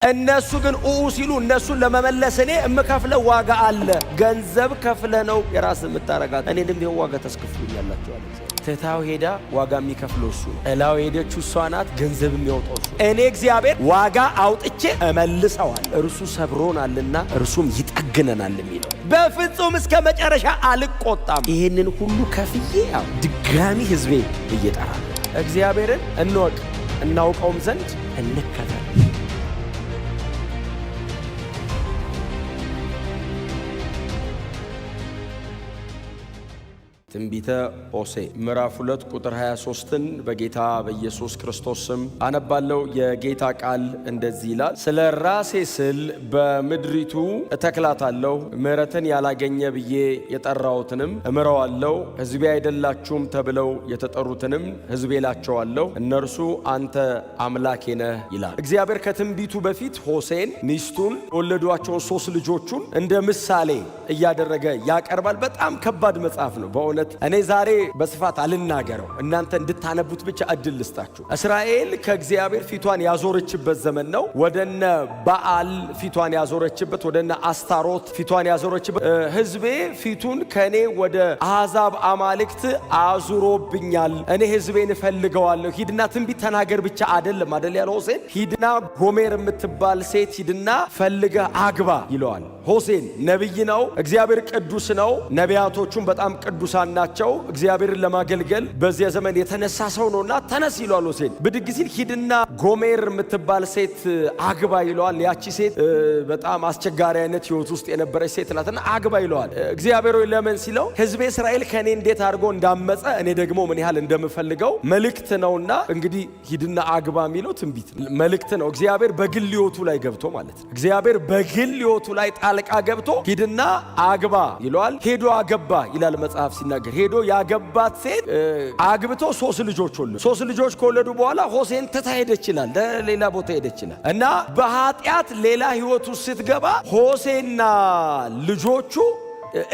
እነሱ ግን ሲሉ እነሱን ለመመለስ እኔ እምከፍለው ዋጋ አለ። ገንዘብ ከፍለ ነው የራስ የምታረጋት። እኔንም ይሄን ዋጋ ተስከፍሉኛላችሁ አለ። ትታው ሄዳ ዋጋ የሚከፍለው እሱ ነው። እላው ሄደችው እሷ ናት። ገንዘብ የሚያወጣው እሱ። እኔ እግዚአብሔር ዋጋ አውጥቼ እመልሰዋል። እርሱ ሰብሮናልና እርሱም ይጠግነናል የሚለው በፍጹም እስከ መጨረሻ አልቆጣም። ይሄንን ሁሉ ከፍዬ ድጋሚ ህዝቤ እየጠራ እግዚአብሔርን እንወቅ እናውቀውም ዘንድ እንከተል። ትንቢተ ሆሴዕ ምዕራፍ 2 ቁጥር 23ን በጌታ በኢየሱስ ክርስቶስ ስም አነባለሁ። የጌታ ቃል እንደዚህ ይላል። ስለ ራሴ ስል በምድሪቱ እተክላታለሁ፣ ምሕረትን ያላገኘ ብዬ የጠራሁትንም እምረዋለሁ። ሕዝቤ አይደላችሁም ተብለው የተጠሩትንም ሕዝቤ እላቸዋለሁ። እነርሱ አንተ አምላኬ ነህ ይላል እግዚአብሔር። ከትንቢቱ በፊት ሆሴዕን ሚስቱን የወለዷቸውን 3 ልጆቹን እንደ ምሳሌ እያደረገ ያቀርባል። በጣም ከባድ መጽሐፍ ነው በእውነት። እኔ ዛሬ በስፋት አልናገረው፣ እናንተ እንድታነቡት ብቻ እድል ልስጣችሁ። እስራኤል ከእግዚአብሔር ፊቷን ያዞረችበት ዘመን ነው። ወደነ በዓል ፊቷን ያዞረችበት፣ ወደነ አስታሮት ፊቷን ያዞረችበት። ሕዝቤ ፊቱን ከኔ ወደ አሕዛብ አማልክት አዙሮብኛል፣ እኔ ሕዝቤን እፈልገዋለሁ። ሂድና ትንቢት ተናገር ብቻ አይደለም አይደል ያለው ሆሴዕ። ሂድና ጎሜር የምትባል ሴት ሂድና ፈልገህ አግባ ይለዋል። ሆሴዕ ነቢይ ነው። እግዚአብሔር ቅዱስ ነው። ነቢያቶቹም በጣም ቅዱሳን ናቸው። እግዚአብሔርን ለማገልገል በዚያ ዘመን የተነሳ ሰው ነውና ተነስ ይለዋል። ሆሴዕ ብድግ ሲል ሂድና ጎሜር የምትባል ሴት አግባ ይለዋል። ያቺ ሴት በጣም አስቸጋሪ አይነት ህይወት ውስጥ የነበረች ሴት ናትና አግባ ይለዋል። እግዚአብሔር ሆይ ለምን ሲለው ሕዝቤ እስራኤል ከኔ እንዴት አድርጎ እንዳመፀ እኔ ደግሞ ምን ያህል እንደምፈልገው መልእክት ነውና እንግዲህ ሂድና አግባ የሚለው ትንቢት መልእክት ነው። እግዚአብሔር በግል ህይወቱ ላይ ገብቶ ማለት ነው። እግዚአብሔር በግል ህይወቱ ላይ ጣልቃ ገብቶ ሂድና አግባ ይለዋል። ሄዶ አገባ ይላል መጽሐፍ ሲናገር። ሄዶ ያገባት ሴት አግብቶ 3 ልጆች ወለዱ። 3 ልጆች ከወለዱ በኋላ ሆሴዕን ትታ ሄደች ይላል። ሌላ ቦታ ሄደች ይላል እና በኃጢአት ሌላ ህይወቱ ስትገባ ሆሴዕና ልጆቹ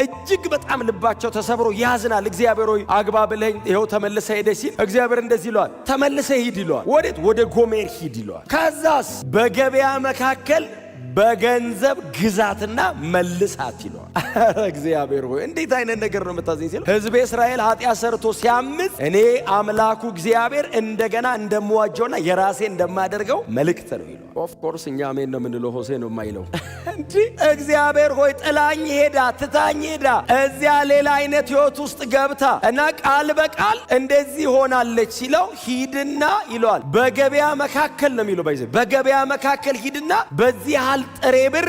እጅግ በጣም ልባቸው ተሰብሮ ያዝናል። እግዚአብሔር ሆይ አግባ ብለኝ ይኸው ተመልሰ ሄደች ሲል እግዚአብሔር እንደዚህ ይለዋል፣ ተመልሰ ሂድ ይለዋል። ወዴት? ወደ ጎሜር ሂድ ይለዋል። ከዛስ በገበያ መካከል በገንዘብ ግዛትና መልሳት ይለዋል። እግዚአብሔር ሆይ እንዴት አይነት ነገር ነው የምታዘኝ ሲል ሕዝቤ እስራኤል ኃጢአት ሰርቶ ሲያምፅ እኔ አምላኩ እግዚአብሔር እንደገና እንደምዋጀውና የራሴ እንደማደርገው መልእክት ነው ይለዋል። ኦፍ ኮርስ እኛ አሜን ነው የምንለው። ሆሴዕ ነው የማይለው እንጂ እግዚአብሔር ሆይ ጥላኝ ሄዳ ትታኝ ሄዳ እዚያ ሌላ አይነት ህይወት ውስጥ ገብታ እና ቃል በቃል እንደዚህ ሆናለች ሲለው ሂድና ይለዋል። በገበያ መካከል ነው የሚለው። በገበያ መካከል ሂድና በዚህ ጥሬ ብር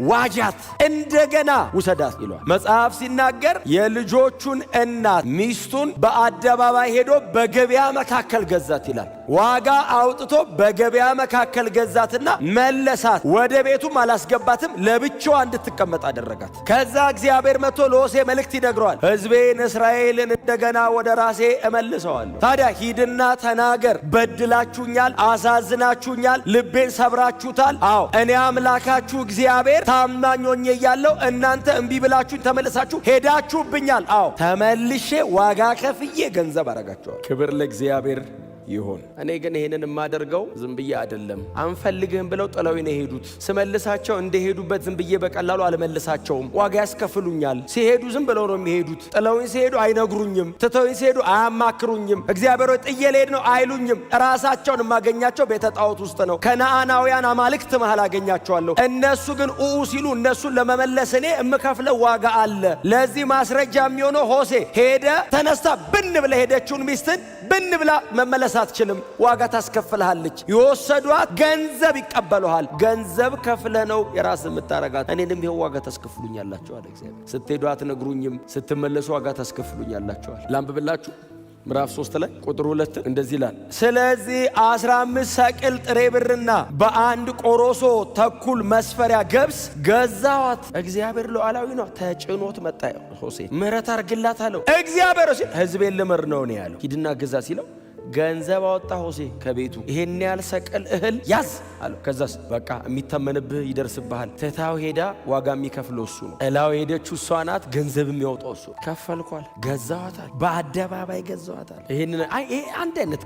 ዋጃት እንደገና ውሰዳት ይለዋል። መጽሐፍ ሲናገር የልጆቹን እናት ሚስቱን በአደባባይ ሄዶ በገበያ መካከል ገዛት ይላል። ዋጋ አውጥቶ በገበያ መካከል ገዛትና መለሳት። ወደ ቤቱም አላስገባትም፣ ለብቻዋ እንድትቀመጥ አደረጋት። ከዛ እግዚአብሔር መጥቶ ለሆሴዕ መልእክት ይነግረዋል። ሕዝቤን እስራኤልን እንደገና ወደ ራሴ እመልሰዋለሁ። ታዲያ ሂድና ተናገር፣ በድላችሁኛል፣ አሳዝናችሁኛል፣ ልቤን ሰብራችሁታል። አዎ እኔ አምላካችሁ እግዚአብሔር ታማኝ ሆኜ እያለሁ እናንተ እምቢ ብላችሁ ተመለሳችሁ ሄዳችሁብኛል። አዎ ተመልሼ ዋጋ ከፍዬ ገንዘብ አረጋችኋል። ክብር ለእግዚአብሔር ይሁን። እኔ ግን ይሄንን የማደርገው ዝም ብዬ አይደለም። አንፈልግህም ብለው ጥለውኝ ነው የሄዱት። ስመልሳቸው እንደሄዱበት ዝም ብዬ በቀላሉ አልመልሳቸውም። ዋጋ ያስከፍሉኛል። ሲሄዱ ዝም ብለው ነው የሚሄዱት። ጥለውኝ ሲሄዱ አይነግሩኝም። ትተውኝ ሲሄዱ አያማክሩኝም። እግዚአብሔር ሆይ ጥዬ ልሄድ ነው አይሉኝም። ራሳቸውን የማገኛቸው ቤተ ጣዖት ውስጥ ነው። ከነዓናውያን አማልክት መሃል አገኛቸዋለሁ። እነሱ ግን ሲሉ እነሱን ለመመለስ እኔ የምከፍለው ዋጋ አለ። ለዚህ ማስረጃ የሚሆነው ሆሴዕ ሄደ ተነስታ ብን ብላ ሄደችውን ሚስትን ብን ብላ መመለስ አትችልም። ዋጋ ታስከፍልሃለች። የወሰዷት ገንዘብ ይቀበሉሃል። ገንዘብ ከፍለ ነው የራስ የምታረጋት። እኔንም ይሄን ዋጋ ታስከፍሉኛላችሁ አለ እግዚአብሔር። ስትሄዱ አትነግሩኝም፣ ስትመለሱ ዋጋ ታስከፍሉኛላችሁ። ላንብብላችሁ። ምዕራፍ 3 ላይ ቁጥር 2 እንደዚህ ይላል። ስለዚህ 15 ሰቅል ጥሬ ብርና በአንድ ቆሮሶ ተኩል መስፈሪያ ገብስ ገዛዋት። እግዚአብሔር ሉዓላዊ ነው። ተጭኖት መጣ። ሆሴዕ ምሕረት አርግላት አለው። እግዚአብሔር ሲል ሕዝቤን ልምር ነው ያለው። ሂድና ግዛ ሲለው ገንዘብ አወጣ ሆሴ ከቤቱ ይሄን ያህል ሰቅል እህል ያዝ አለው። ከዛስ በቃ የሚተመንብህ ይደርስብሃል። ትታው ሄዳ ዋጋ የሚከፍለው እሱ ነው። እላው ሄደችው እሷ ናት። ገንዘብ የሚያወጣው እሱ። ከፈልኳል፣ ገዛዋታል፣ በአደባባይ ገዛዋታል። ይሄን አንድ አይነት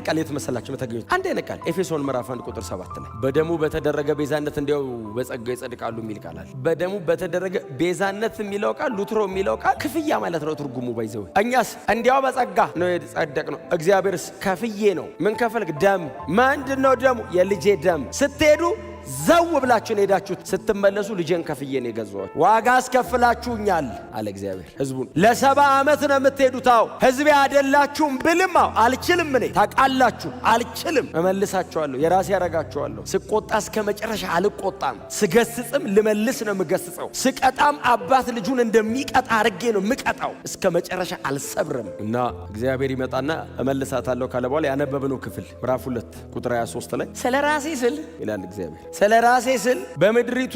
ቃል የተመሰላችሁ መተገኙት አንድ አይነት ቃል ኤፌሶን ምዕራፍ 1 ቁጥር 7 ላይ በደሙ በተደረገ ቤዛነት እንዲያው በጸጋ ይጸድቃሉ የሚል ቃል አለ። በደሙ በተደረገ ቤዛነት የሚለው ቃል ሉትሮ የሚለው ቃል ክፍያ ማለት ነው ትርጉሙ። ባይዘው እኛስ እንዲያው በጸጋ ነው የጸደቅ ነው። እግዚአብሔርስ ከፍዬ ነው። ምን ከፈልክ? ደም። ምንድነው ደሙ? የልጄ ደም። ስትሄዱ ዘው ብላችሁ ሄዳችሁት ስትመለሱ ልጄን ከፍዬ ነው የገዛኋችሁ። ዋጋ አስከፍላችሁኛል አለ እግዚአብሔር ሕዝቡን። ለ70 ዓመት ነው የምትሄዱት። አዎ ሕዝቤ አይደላችሁም ብልም አዎ አልችልም። እኔ ታውቃላችሁ አልችልም። እመልሳችኋለሁ፣ የራሴ ያረጋችኋለሁ። ስቆጣ እስከ መጨረሻ አልቆጣም። ስገስጽም ልመልስ ነው የምገስጸው። ስቀጣም አባት ልጁን እንደሚቀጣ አርጌ ነው የምቀጣው። እስከ መጨረሻ አልሰብርም። እና እግዚአብሔር ይመጣና እመልሳታለሁ ካለ በኋላ ያነበብነው ክፍል ምዕራፍ 2 ቁጥር 23 ላይ ስለ ራሴ ስል ይላል እግዚአብሔር። ስለ ራሴ ስል በምድሪቱ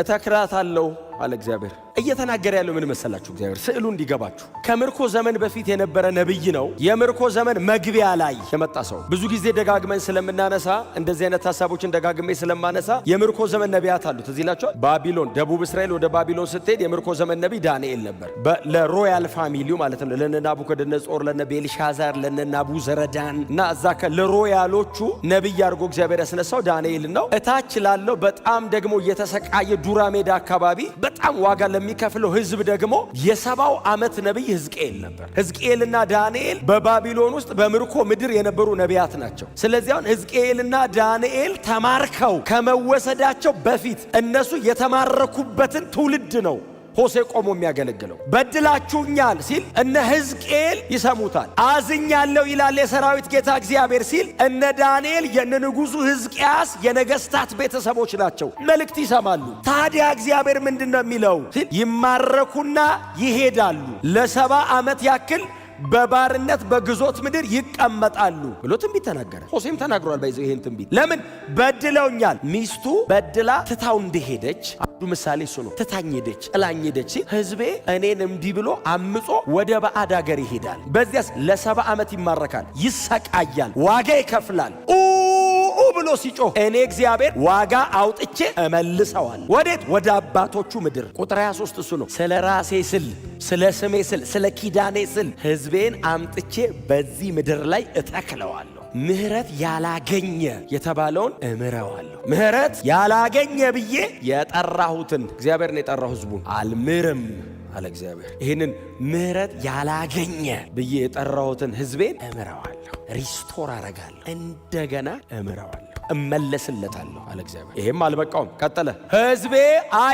እተክራታለሁ አለ እግዚአብሔር። እየተናገረ ያለው ምን መሰላችሁ? እግዚአብሔር ስዕሉ እንዲገባችሁ ከምርኮ ዘመን በፊት የነበረ ነብይ ነው። የምርኮ ዘመን መግቢያ ላይ የመጣ ሰው። ብዙ ጊዜ ደጋግመን ስለምናነሳ እንደዚህ አይነት ሐሳቦችን ደጋግሜ ስለማነሳ የምርኮ ዘመን ነቢያት አሉት። እዚህ ላችኋል። ባቢሎን፣ ደቡብ እስራኤል ወደ ባቢሎን ስትሄድ የምርኮ ዘመን ነቢይ ዳንኤል ነበር። ለሮያል ፋሚሊው ማለት ነው። ለነ ናቡከደነጾር፣ ለነ ቤልሻዛር፣ ለነ ናቡዘረዳን እና እዛ ለሮያሎቹ ነቢይ አድርጎ እግዚአብሔር ያስነሳው ዳንኤል ነው። እታች ላለው በጣም ደግሞ የተሰቃየ ዱራ ሜዳ አካባቢ በጣም ዋጋ ለሚከፍለው ህዝብ ደግሞ የ70 ዓመት ነብይ ሕዝቅኤል ነበር። ሕዝቅኤልና ዳንኤል በባቢሎን ውስጥ በምርኮ ምድር የነበሩ ነቢያት ናቸው። ስለዚህ አሁን ሕዝቅኤልና ዳንኤል ተማርከው ከመወሰዳቸው በፊት እነሱ የተማረኩበትን ትውልድ ነው ሆሴ ቆሞ የሚያገለግለው። በድላችሁኛል ሲል እነ ሕዝቅኤል ይሰሙታል። አዝኛለሁ ይላል የሰራዊት ጌታ እግዚአብሔር ሲል እነ ዳንኤል የነ ንጉሡ ሕዝቅያስ የነገስታት ቤተሰቦች ናቸው። መልእክት ይሰማሉ። ታዲያ እግዚአብሔር ምንድነው የሚለው ሲል ይማረኩና ይሄዳሉ፣ ለ70 ዓመት ያክል በባርነት በግዞት ምድር ይቀመጣሉ ብሎ ትንቢት ተናገረ። ሆሴም ተናግሯል። ባይዘው ይሄን ትንቢት ለምን በድለውኛል። ሚስቱ በድላ ትታው እንደሄደች አንዱ ምሳሌ እሱ ነው። ትታኝ ሄደች፣ ጥላኝ ሄደች። ህዝቤ እኔን እንዲህ ብሎ አምጾ ወደ ባዕድ አገር ይሄዳል። በዚያስ ለ70 ዓመት ይማረካል፣ ይሰቃያል፣ ዋጋ ይከፍላል ብሎ ሲጮህ እኔ እግዚአብሔር ዋጋ አውጥቼ እመልሰዋል። ወዴት? ወደ አባቶቹ ምድር። ቁጥር 23 እሱ ነው። ስለ ራሴ ስል፣ ስለ ስሜ ስል፣ ስለ ኪዳኔ ስል ሕዝቤን አምጥቼ በዚህ ምድር ላይ እተክለዋለሁ። ምህረት ያላገኘ የተባለውን እምረዋለሁ። ምህረት ያላገኘ ብዬ የጠራሁትን እግዚአብሔርን የጠራው ሕዝቡን አልምርም አለ እግዚአብሔር። ይህንን ምህረት ያላገኘ ብዬ የጠራሁትን ሕዝቤን እምረዋለሁ፣ ሪስቶር አረጋለሁ፣ እንደገና እምረዋለሁ፣ እመለስለታለሁ አለ እግዚአብሔር። ይሄም አልበቃውም፣ ቀጠለ። ሕዝቤ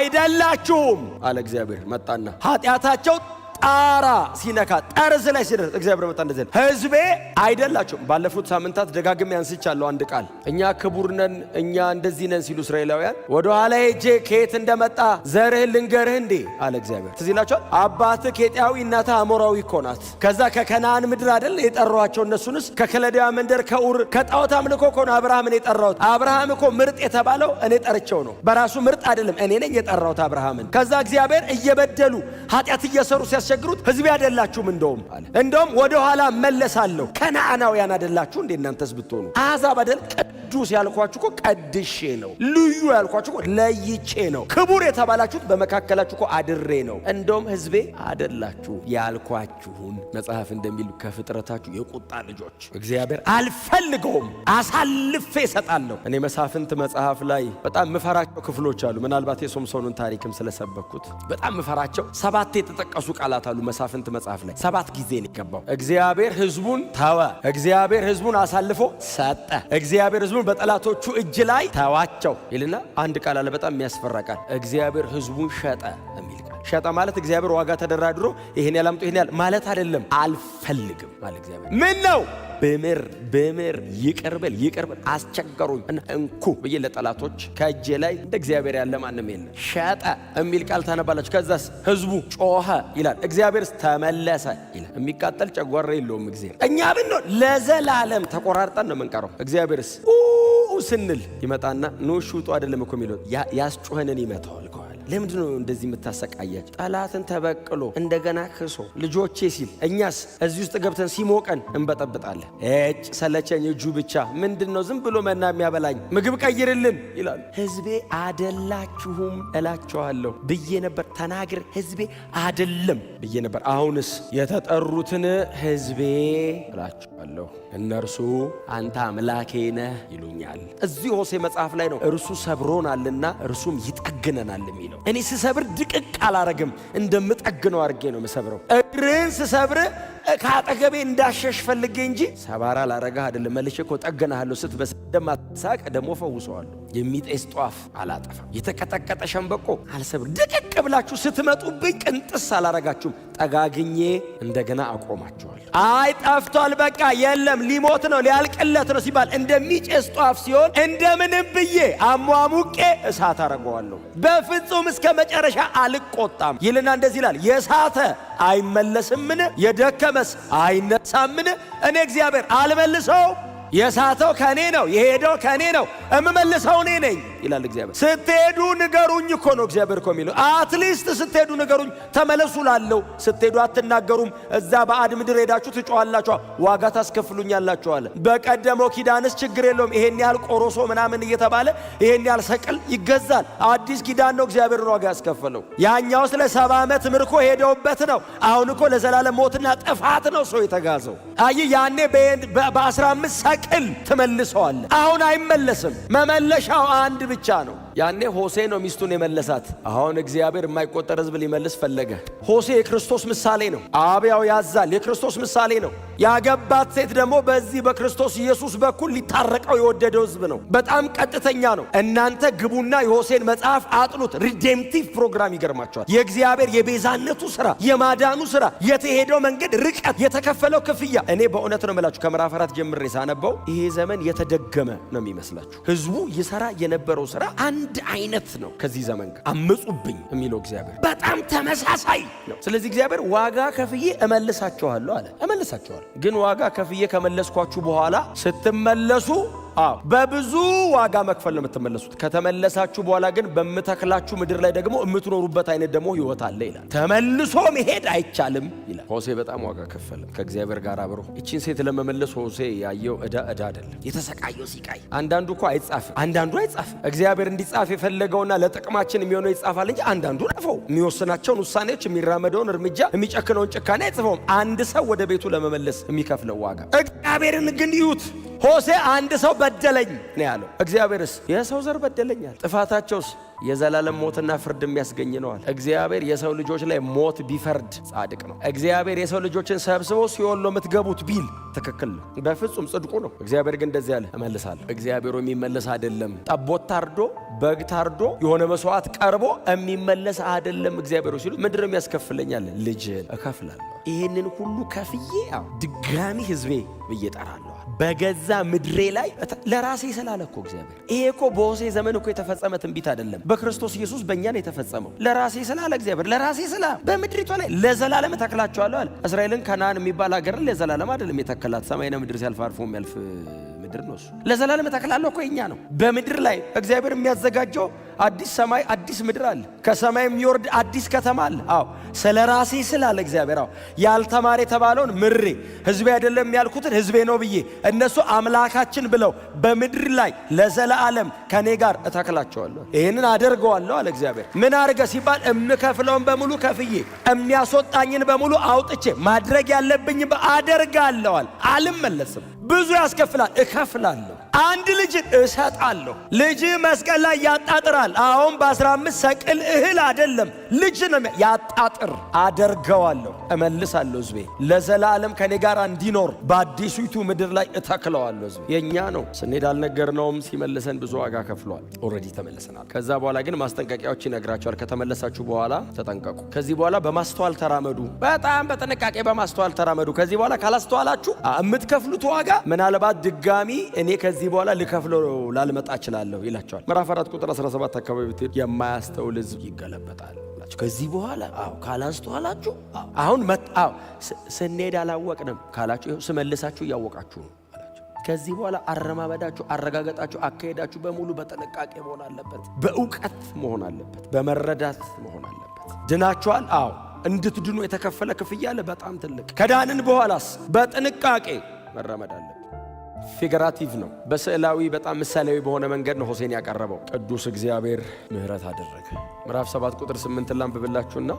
አይደላችሁም አለ እግዚአብሔር። መጣና ኃጢአታቸው ጣራ ሲነካ ጠርዝ ላይ ሲደርስ እግዚአብሔር መጣ እንደዚህ ሕዝቤ አይደላችሁም። ባለፉት ሳምንታት ደጋግሜ አንስቻለሁ አንድ ቃል። እኛ ክቡር ነን፣ እኛ እንደዚህ ነን ሲሉ እስራኤላውያን ወደ ኋላ ሄጄ ከየት እንደመጣ ዘርህን ልንገርህ እንዴ አለ እግዚአብሔር። ትዝ ይላችኋል። አባትህ ኬጢያዊ እናትህ አሞራዊ እኮ ናት። ከዛ ከከነዓን ምድር አይደል የጠራኋቸው? እነሱንስ ከከለዳውያን መንደር ከኡር ከጣዖት አምልኮ እኮ ነው አብርሃምን የጠራሁት። አብርሃም እኮ ምርጥ የተባለው እኔ ጠርቼው ነው። በራሱ ምርጥ አይደለም፣ እኔ ነኝ የጠራሁት አብርሃምን። ከዛ እግዚአብሔር እየበደሉ ኃጢአት እየሰሩ ሲያስቸግሩት ሕዝቤ አይደላችሁም እንደውም ወደ ኋላ መለሳለሁ። ከነዓናውያን አይደላችሁ እንዴ እናንተስ ብትሆኑ? አሕዛብ አይደል? ቅዱስ ያልኳችሁ እኮ ቀድሼ ነው። ልዩ ያልኳችሁ እኮ ለይቼ ነው። ክቡር የተባላችሁት በመካከላችሁ እኮ አድሬ ነው። እንደውም ሕዝቤ አይደላችሁ ያልኳችሁን መጽሐፍ እንደሚል ከፍጥረታችሁ የቁጣ ልጆች እግዚአብሔር አልፈልገውም፣ አሳልፌ እሰጣለሁ። እኔ መሳፍንት መጽሐፍ ላይ በጣም ምፈራቸው ክፍሎች አሉ። ምናልባት የሶምሶንን ታሪክም ስለሰበኩት በጣም ምፈራቸው 7 የተጠቀሱ ቃላት አሉ መሳፍንት መጽሐፍ ላይ። 7 ጊዜ ነው የገባው። እግዚአብሔር ሕዝቡን ተወ፣ እግዚአብሔር ሕዝቡን አሳልፎ ሰጠ፣ እግዚአብሔር ሕዝቡን በጠላቶቹ እጅ ላይ ተዋቸው ይልና አንድ ቃል አለ፣ በጣም የሚያስፈራ ቃል። እግዚአብሔር ሕዝቡን ሸጠ የሚል ቃል። ሸጠ ማለት እግዚአብሔር ዋጋ ተደራድሮ ይሄን ያላምጡ ይሄን ያል ማለት አይደለም። አልፈልግም ማለት እግዚአብሔር ምን ነው? ብምር ይቅርብል አስቸገሩኝ እና እንኩ ብዬ ለጠላቶች ከእጄ ላይ እንደ እግዚአብሔር ያለ ማንም የለም። ሸጠ የሚል ቃል ታነባላችሁ። ከዛስ ሕዝቡ ጮኸ ይላል፣ እግዚአብሔርስ ተመለሰ ይላል። የሚቃጠል ጨጓራ የለውም እግዚአብሔር። እኛ ብንሆን ለዘላለም ተቆራርጠን ነው የምንቀረው። እግዚአብሔርስ ስንል ይመጣና ኑ ሹጡ አይደለም እኮ የሚለው ያስጮኸንን ይመታዋል ከኋላ። ለምንድን ነው እንደዚህ የምታሰቃያቸው? ጠላትን ተበቅሎ እንደገና ክሶ ልጆቼ ሲል እኛስ እዚህ ውስጥ ገብተን ሲሞቀን እንበጠብጣለን። ሰለቸኝ እጁ ብቻ ምንድነው ዝም ብሎ መና የሚያበላኝ ምግብ ቀይርልን ይላሉ። ሕዝቤ አደላችሁም እላችኋለሁ ብዬ ነበር። ተናግር ሕዝቤ አደለም ብዬ ነበር። አሁንስ የተጠሩትን ሕዝቤ እላችኋለሁ፣ እነርሱ አንተ አምላኬ ነህ ይሉኛል። እዚህ ሆሴ መጽሐፍ ላይ ነው እርሱ ሰብሮናልና እርሱም ይጠግነናል የሚለው። እኔ ስሰብር ድቅቅ አላረግም፣ እንደምጠግነው አድርጌ ነው የምሰብረው። እግርህን ስሰብር ከአጠገቤ እንዳሸሽ ፈልጌ እንጂ ሰባራ ላረጋህ አይደለም። መልሼ እኮ ጠግነሃለሁ። ስትበሳቅ ደግሞ ፈውሰዋለሁ። የሚጤስ ጧፍ አላጠፋም፣ የተቀጠቀጠ ሸንበቆ አልሰብርም። ድቅቅ ብላችሁ ስትመጡብኝ ቅንጥስ አላረጋችሁም፣ ጠጋግኜ እንደገና አቆማችኋል። አይ ጠፍቷል፣ በቃ የለም ሊሞት ነው ሊያልቅለት ነው ሲባል እንደሚጤስ ጧፍ ሲሆን እንደምንም ብዬ አሟሙቄ እሳት አረገዋለሁ። በፍጹም እስከ መጨረሻ አልቆጣም ይልና እንደዚህ ይላል፣ የሳተ አይመለስምን? የደከመስ አይነሳምን? እኔ እግዚአብሔር አልመልሰው። የሳተው ከኔ ነው፣ የሄደው ከኔ ነው፣ እምመልሰው እኔ ነኝ ይላል እግዚአብሔር። ስትሄዱ ንገሩኝ እኮ ነው እግዚአብሔር እኮ የሚለው። አትሊስት ስትሄዱ ንገሩኝ፣ ተመለሱ ላለው። ስትሄዱ አትናገሩም። እዛ በአድ ምድር ሄዳችሁ ትጮኻላችሁ፣ ዋጋ ታስከፍሉኛላችሁ አለ። በቀደመው ኪዳንስ ችግር የለውም፣ ይሄን ያህል ቆሮሶ ምናምን እየተባለ ይሄን ያህል ሰቅል ይገዛል። አዲስ ኪዳን ነው እግዚአብሔርን ዋጋ ያስከፈለው። ያኛው ስለ 70 ዓመት ምርኮ ሄደውበት ነው። አሁን እኮ ለዘላለም ሞትና ጥፋት ነው ሰው የተጋዘው። አይ ያኔ በ15 ሰቅል ትመልሰዋለ። አሁን አይመለስም። መመለሻው አንድ ብቻ ነው። ያኔ ሆሴ ነው ሚስቱን የመለሳት። አሁን እግዚአብሔር የማይቆጠር ሕዝብ ሊመልስ ፈለገ። ሆሴ የክርስቶስ ምሳሌ ነው። አብያው ያዛል፣ የክርስቶስ ምሳሌ ነው። ያገባት ሴት ደግሞ በዚህ በክርስቶስ ኢየሱስ በኩል ሊታረቀው የወደደው ሕዝብ ነው። በጣም ቀጥተኛ ነው። እናንተ ግቡና የሆሴን መጽሐፍ አጥኑት። ሪዴምቲቭ ፕሮግራም ይገርማቸዋል። የእግዚአብሔር የቤዛነቱ ሥራ፣ የማዳኑ ሥራ፣ የተሄደው መንገድ፣ ርቀት፣ የተከፈለው ክፍያ። እኔ በእውነት ነው የምላችሁ ከምዕራፍ 4 ጀምሬ ሳነበው ይሄ ዘመን የተደገመ ነው የሚመስላችሁ። ሕዝቡ ይሰራ የነበረው ሥራ አንድ አይነት ነው ከዚህ ዘመን ጋር። አመጹብኝ የሚለው እግዚአብሔር በጣም ተመሳሳይ ነው። ስለዚህ እግዚአብሔር ዋጋ ከፍዬ እመልሳችኋለሁ አለ። እመልሳችኋለሁ ግን ዋጋ ከፍዬ ከመለስኳችሁ በኋላ ስትመለሱ በብዙ ዋጋ መክፈል ነው የምትመለሱት። ከተመለሳችሁ በኋላ ግን በምተክላችሁ ምድር ላይ ደግሞ የምትኖሩበት አይነት ደግሞ ሕይወት አለ ይላል። ተመልሶ መሄድ አይቻልም ይላል። ሆሴ በጣም ዋጋ ከፈለ ከእግዚአብሔር ጋር አብሮ። እቺን ሴት ለመመለስ ሆሴ ያየው ዕዳ አይደለም፣ የተሰቃየው ሲቃይ። አንዳንዱ እኮ አይጻፍም፣ አንዳንዱ አይጻፍም። እግዚአብሔር እንዲጻፍ የፈለገውና ለጥቅማችን የሚሆነው ይጻፋል እንጂ አንዳንዱ አልፈው የሚወስናቸውን ውሳኔዎች፣ የሚራመደውን እርምጃ፣ የሚጨክነውን ጭካኔ አይጽፈውም። አንድ ሰው ወደ ቤቱ ለመመለስ የሚከፍለው ዋጋ። እግዚአብሔርን ግን ይዩት። ሆሴ አንድ ሰው በደለኝ ነው ያለው። እግዚአብሔርስ የሰው ዘር በደለኛል። ጥፋታቸውስ የዘላለም ሞትና ፍርድ የሚያስገኝ ነዋል። እግዚአብሔር የሰው ልጆች ላይ ሞት ቢፈርድ ጻድቅ ነው። እግዚአብሔር የሰው ልጆችን ሰብስቦ ሲኦል ነው የምትገቡት ቢል ትክክል ነው፣ በፍጹም ጽድቁ ነው። እግዚአብሔር ግን እንደዚህ ያለ እመልሳለሁ። እግዚአብሔሩ የሚመለስ አይደለም። ጠቦት ታርዶ በግ ታርዶ የሆነ መስዋዕት ቀርቦ የሚመለስ አይደለም እግዚአብሔሩ ሲሉት ምንድን ነው የሚያስከፍለኛል? ልጅህን እከፍላለሁ። ይህንን ሁሉ ከፍዬ ድጋሚ ሕዝቤ ብዬ እጠራለሁ በገዛ ምድሬ ላይ ለራሴ ስላለ እኮ እግዚአብሔር። ይሄ እኮ በሆሴ ዘመን እኮ የተፈጸመ ትንቢት አይደለም፣ በክርስቶስ ኢየሱስ በእኛ ነው የተፈጸመው። ለራሴ ስላለ እግዚአብሔር ለራሴ ስላ በምድሪቷ ላይ ለዘላለም እተክላቸዋለሁ አለ። እስራኤልን ከነዓን የሚባል ሀገርን ለዘላለም አይደለም የተከላት፣ ሰማይና ምድር ሲያልፍ አልፎ የሚያልፍ ምድር ነው እሱ። ለዘላለም እተክላለሁ እኮ እኛ ነው። በምድር ላይ እግዚአብሔር የሚያዘጋጀው አዲስ ሰማይ አዲስ ምድር አለ። ከሰማይ የሚወርድ አዲስ ከተማ አለ። ስለ ራሴ ስላለ እግዚአብሔር ያልተማረ የተባለውን ምሬ ሕዝቤ አይደለም ያልኩትን ሕዝቤ ነው ብዬ እነሱ አምላካችን ብለው በምድር ላይ ለዘላለም ከኔ ጋር እተክላቸዋለሁ። ይህንን አደርገዋለሁ አለ እግዚአብሔር። ምን አድርገ ሲባል እምከፍለውን በሙሉ ከፍዬ የሚያስወጣኝን በሙሉ አውጥቼ ማድረግ ያለብኝ አደርጋለሁ አለ። አልመለስም። ብዙ ያስከፍላል፣ እከፍላለሁ። አንድ ልጅን እሰጣለሁ። ልጅ መስቀል ላይ ያጣጥራል። አሁን በ15 ሰቅል እህል አይደለም ልጅ ነው ያጣጥር። አደርገዋለሁ፣ እመልሳለሁ። ሕዝቤ ለዘላለም ከኔ ጋር እንዲኖር በአዲሲቱ ምድር ላይ እተክለዋለሁ። ሕዝቤ የኛ ነው። ስንሄድ አልነገርነውም። ሲመልሰን ብዙ ዋጋ ከፍሏል። ኦልሬዲ ተመልሰናል። ከዛ በኋላ ግን ማስጠንቀቂያዎች ይነግራቸዋል። ከተመለሳችሁ በኋላ ተጠንቀቁ። ከዚህ በኋላ በማስተዋል ተራመዱ። በጣም በጥንቃቄ በማስተዋል ተራመዱ። ከዚህ በኋላ ካላስተዋላችሁ የምትከፍሉት ዋጋ ምናልባት ድጋሚ እኔ ከዚህ በኋላ ልከፍለው ላልመጣ እችላለሁ ይላቸዋል። ምዕራፍ 4 ቁጥር 17 አካባቢ ብትሄድ የማያስተውል ሕዝብ ይገለበጣል። ከዚህ በኋላ ካላስተዋላችሁ አሁን ስንሄድ አላወቅንም ካላችሁ ስመልሳችሁ እያወቃችሁ ነው አላቸው። ከዚህ በኋላ አረማመዳችሁ፣ አረጋገጣችሁ፣ አካሄዳችሁ በሙሉ በጥንቃቄ መሆን አለበት። በእውቀት መሆን አለበት። በመረዳት መሆን አለበት። ድናችኋል? አዎ። እንድትድኑ የተከፈለ ክፍያ አለ፣ በጣም ትልቅ። ከዳንን በኋላስ በጥንቃቄ መራመድ አለበት። ፊገራቲቭ ነው። በስዕላዊ በጣም ምሳሌያዊ በሆነ መንገድ ነው ሆሴን ያቀረበው። ቅዱስ እግዚአብሔር ምህረት አደረገ። ምዕራፍ 7 ቁጥር 8 ላንብብላችሁና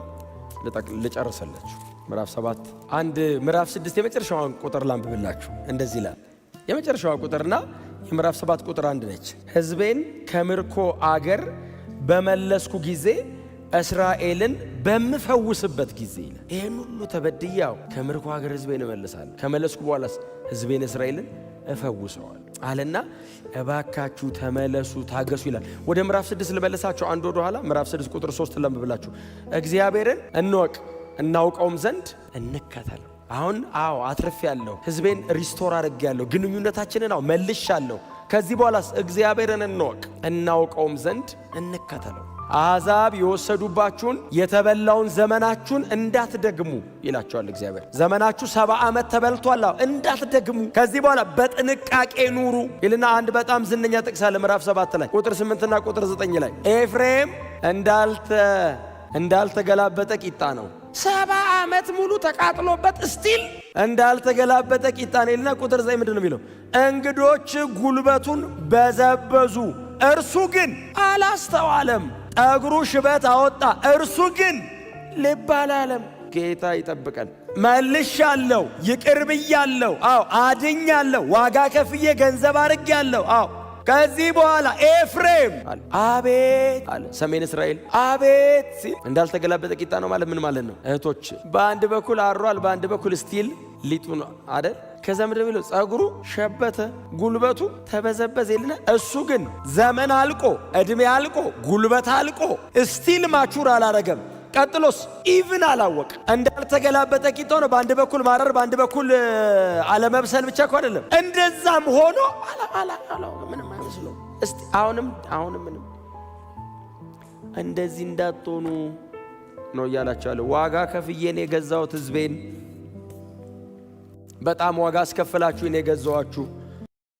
ልጨርሰላችሁ። ምዕራፍ 7 አንድ ምዕራፍ 6 የመጨረሻዋን ቁጥር ላንብብላችሁ። እንደዚህ ይላል። የመጨረሻዋ ቁጥርና የምዕራፍ 7 ቁጥር 1 ነች። ሕዝቤን ከምርኮ አገር በመለስኩ ጊዜ እስራኤልን በምፈውስበት ጊዜ ይላል። ይህን ሁሉ ተበድያው ከምርኮ አገር ሕዝቤን እመልሳለሁ፣ ከመለስኩ በኋላስ ሕዝቤን እስራኤልን እፈውሰዋል አለና እባካችሁ ተመለሱ፣ ታገሱ ይላል። ወደ ምዕራፍ 6 ልመለሳችሁ አንድ ወደ ኋላ። ምዕራፍ 6 ቁጥር 3 ለምብላችሁ እግዚአብሔርን እንወቅ እናውቀውም ዘንድ እንከተለው። አሁን አትርፌያለሁ፣ ሕዝቤን ሪስቶር አድርጌያለሁ፣ ግንኙነታችንን መልሻለሁ። ከዚህ በኋላስ እግዚአብሔርን እንወቅ እናውቀውም ዘንድ እንከተለው። አሕዛብ የወሰዱባችሁን የተበላውን ዘመናችሁን እንዳትደግሙ ይላቸዋል እግዚአብሔር። ዘመናችሁ 70 ዓመት ተበልቷል፣ እንዳትደግሙ ከዚህ በኋላ በጥንቃቄ ኑሩ ይልና አንድ በጣም ዝነኛ ጥቅስ አለ ምዕራፍ 7 ላይ ቁጥር 8ና ቁጥር 9 ላይ ኤፍሬም እንዳልተገላበጠ ቂጣ ነው። 70 ዓመት ሙሉ ተቃጥሎበት ስቲል እንዳልተገላበጠ ቂጣ ነው ይልና ቁጥር 9 ምንድን ነው የሚለው? እንግዶች ጉልበቱን በዘበዙ፣ እርሱ ግን አላስተዋለም። ጠጉሩ ሽበት አወጣ፣ እርሱ ግን ልብ አላለም። ጌታ ይጠብቀን። መልሻለሁ፣ ይቅር ብያለሁ፣ አድኛለሁ፣ ዋጋ ከፍዬ ገንዘብ አድርጌያለሁ። ከዚህ በኋላ ኤፍሬም አለ አቤት አለ። ሰሜን እስራኤል አቤት ሲል እንዳልተገላበጠ ቂጣ ነው ማለት ምን ማለት ነው? እህቶች በአንድ በኩል አሯል፣ በአንድ በኩል ስቲል ሊጡ ነው አይደል? ከዛ ምንድን ነው ጸጉሩ ሸበተ፣ ጉልበቱ ተበዘበዘ ይልና እሱ ግን ዘመን አልቆ እድሜ አልቆ ጉልበት አልቆ ስቲል ማቹር አላረገም። ቀጥሎስ ኢቭን አላወቅ። እንዳልተገላበጠ ቂጣ ነው። በአንድ በኩል ማረር፣ በአንድ በኩል አለመብሰል ብቻ እኮ አይደለም። እንደዛም ሆኖ ምንም አይመስለው። እስቲ አሁንም ምንም እንደዚህ እንዳትሆኑ ነው እያላችኋለሁ። ዋጋ ከፍዬን የገዛሁት ሕዝቤን በጣም ዋጋ አስከፍላችሁ እኔ የገዛኋችሁ